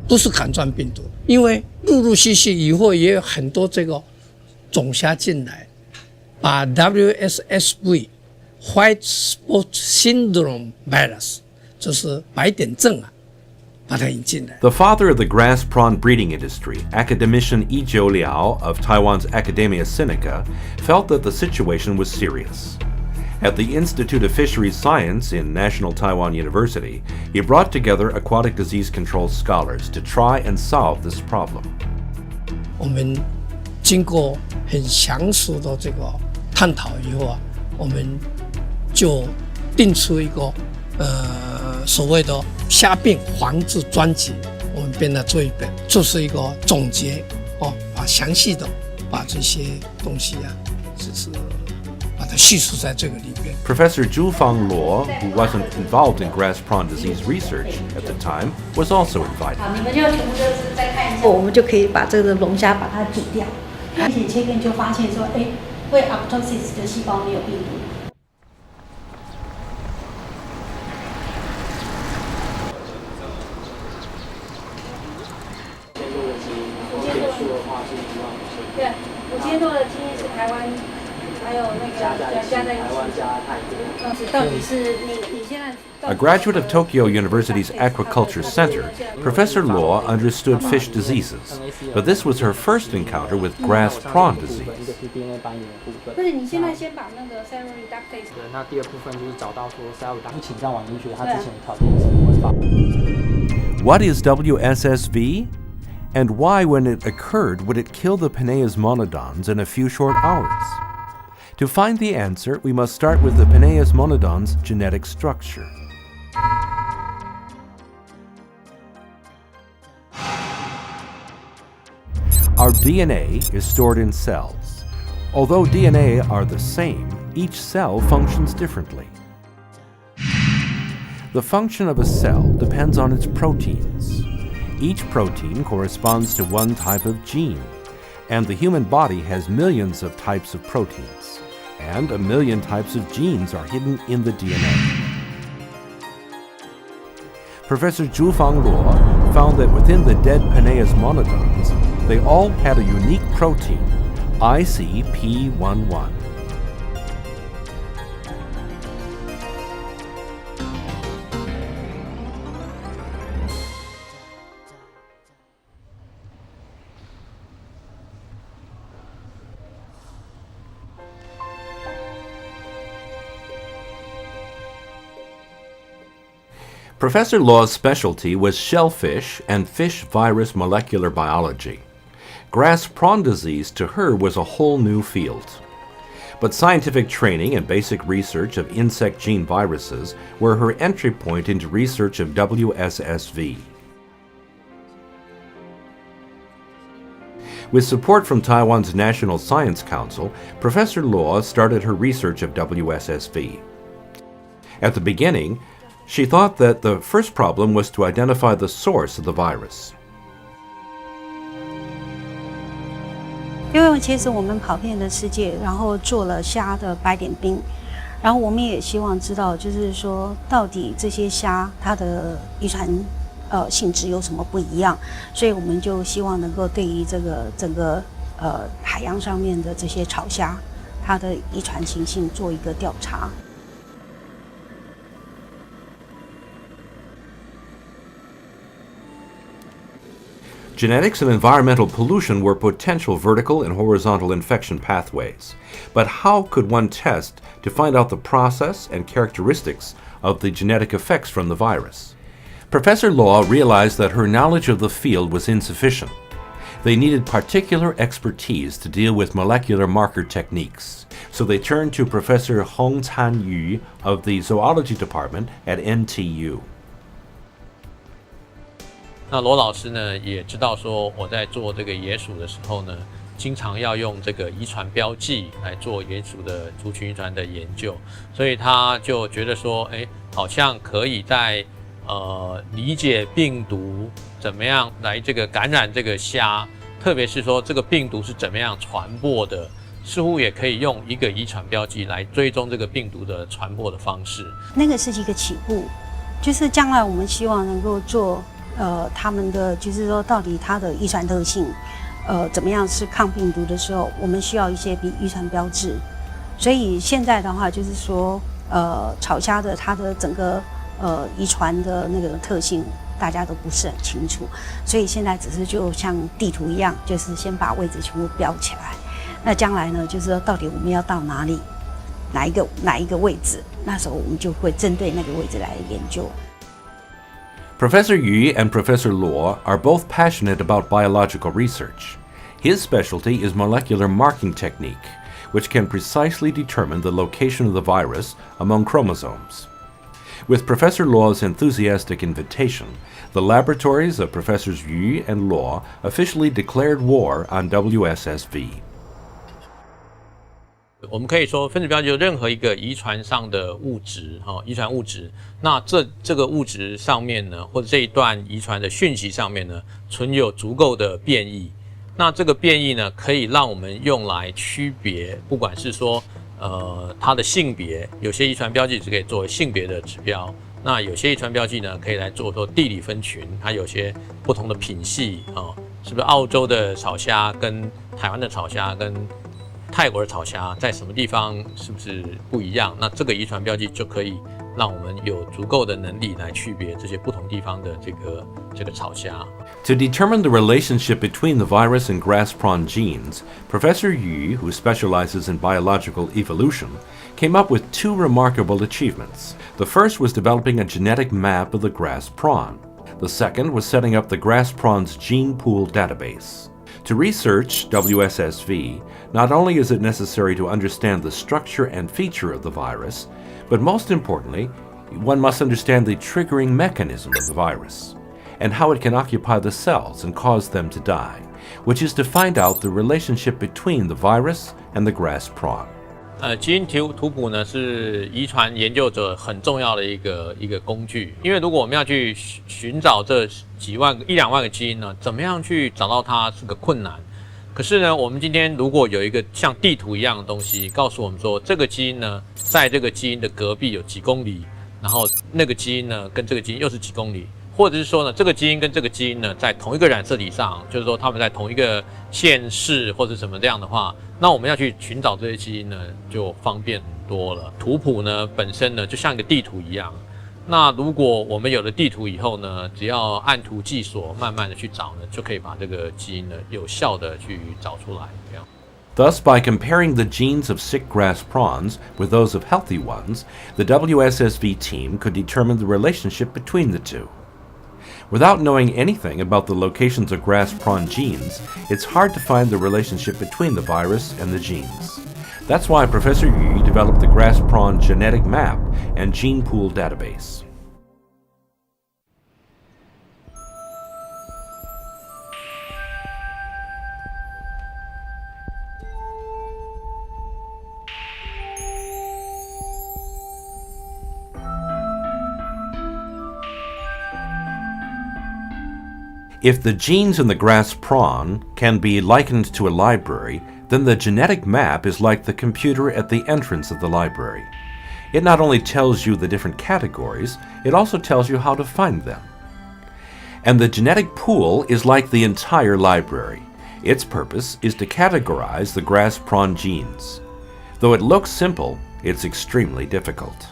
不是杆状病毒，因为陆陆续续以后也有很多这个种虾进来，把 WSSV White Spot Syndrome Virus 就是白点症啊，把它引进来。The father of the grass prawn breeding industry, academician Yi Jiu Liao of Taiwan's Academia Sinica, felt that the situation was serious. At the Institute of Fisheries Science in National Taiwan University, he brought together aquatic disease control scholars to try and solve this problem. 我们经过很详实的这个探讨以后啊，我们就定出一个所谓的虾病防治专辑，我们编了这一本，就是一个总结把详细的把这些东西啊，就是把它叙述在这个里边。Professor Zhufang Luo, who wasn't involved in grass prawn disease research at the time, was also invited. 好，你们就全部就是再看一下，我们就可以把这个龙虾把它煮掉，而且切片就发现说，会 apoptosis 的细胞没有病毒。对，我今天做的基因是台湾。A graduate of Tokyo University's Aquaculture Center, Professor Luo understood fish diseases, but this was her first encounter with grass prawn disease. What is WSSV? And why, when it occurred, would it kill the Penaeus monodons in a few short hours? To find the answer, we must start with the Penaeus monodon's genetic structure. Our DNA is stored in cells. Although DNA are the same, each cell functions differently. The function of a cell depends on its proteins. Each protein corresponds to one type of gene, and the human body has millions of types of proteins, and 1 million types of genes are hidden in the DNA. Professor Zhufang Luo found that within the dead Penaeus monodons, they all had a unique protein, ICP11. Professor Luo's specialty was shellfish and fish virus molecular biology. Grass prawn disease to her was a whole new field. But scientific training and basic research of insect gene viruses were her entry point into research of WSSV. With support from Taiwan's National Science Council, Professor Luo started her research of WSSV. At the beginning, she thought that the first problem was to identify the source of the virus. 因为其实我们跑遍了世界，然后做了虾的白点冰，然后我们也希望知道，就是说到底这些虾它的遗传性质有什么不一样，所以我们就希望能够对于这个整个海洋上面的这些草虾，它的遗传情性做一个调查。Genetics and environmental pollution were potential vertical and horizontal infection pathways. But how could one test to find out the process and characteristics of the genetic effects from the virus? Professor Luo realized that her knowledge of the field was insufficient. They needed particular expertise to deal with molecular marker techniques. So they turned to Professor Hong Tan Yu of the Zoology Department at NTU. 那罗老师呢也知道说我在做这个野鼠的时候呢，经常要用这个遗传标记来做野鼠的族群遗传的研究，所以他就觉得说，好像可以在理解病毒怎么样来这个感染这个虾，特别是说这个病毒是怎么样传播的，似乎也可以用一个遗传标记来追踪这个病毒的传播的方式。那个是一个起步，就是将来我们希望能够做他们的就是说到底它的遗传特性，怎么样是抗病毒的时候，我们需要一些遗传标志。所以现在的话就是说，草虾的它的整个遗传的那个特性，大家都不是很清楚，所以现在只是就像地图一样，就是先把位置全部标起来。那将来呢，就是说到底我们要到哪里，哪一个位置，那时候我们就会针对那个位置来研究。Professor Yu and Professor Luo are both passionate about biological research. His specialty is molecular marking technique, which can precisely determine the location of the virus among chromosomes. With Professor Luo's enthusiastic invitation, the laboratories of Professors Yu and Luo officially declared war on WSSV. 我们可以说，分子标记任何一个遗传上的物质，遗传物质，那这个物质上面呢，或者这一段遗传的讯息上面呢，存有足够的变异。那这个变异呢，可以让我们用来区别，不管是说它的性别，有些遗传标记是可以作为性别的指标，那有些遗传标记呢，可以来做地理分群，它有些不同的品系是不是澳洲的草虾跟台湾的草虾跟泰国的草虾在什么地方是不是不一样？那这个遗传标记就可以让我们有足够的能力来区别这些不同地方的这个草虾。To determine the relationship between the virus and grass prawn genes, Professor Yu, who specializes in biological evolution, came up with two remarkable achievements. The first was developing a genetic map of the grass prawn. The second was setting up the grass prawn's gene pool database. To research WSSV, not only is it necessary to understand the structure and feature of the virus, but most importantly, one must understand the triggering mechanism of the virus, and how it can occupy the cells and cause them to die, which is to find out the relationship between the virus and the grass prawn. 基因图谱呢是遗传研究者很重要的一个工具，因为如果我们要去寻找这一两万个基因呢，怎么样去找到它是个困难。可是呢，我们今天如果有一个像地图一样的东西，告诉我们说这个基因呢，在这个基因的隔壁有几公里，然后那个基因呢跟这个基因又是几公里，或者是说呢，这个基因跟这个基因呢在同一个染色体上，就是说他们在同一个县市或者什么这样的话，那我们要去寻找这些基因呢，就方便很多了。图谱呢本身呢就像一个地图一样，那如果我们有了地图以后呢，只要按图记所，慢慢的去找呢，就可以把这个基因呢有效的去找出来。这样。Thus, by comparing the genes of sick grass prawns with those of healthy ones, the WSSV team could determine the relationship between the two. Without knowing anything about the locations of grass prawn genes, it's hard to find the relationship between the virus and the genes. That's why Professor Yu developed the grass prawn genetic map and gene pool database. If the genes in the grass prawn can be likened to a library, then the genetic map is like the computer at the entrance of the library. It not only tells you the different categories, it also tells you how to find them. And the genetic pool is like the entire library. Its purpose is to categorize the grass prawn genes. Though it looks simple, it's extremely difficult.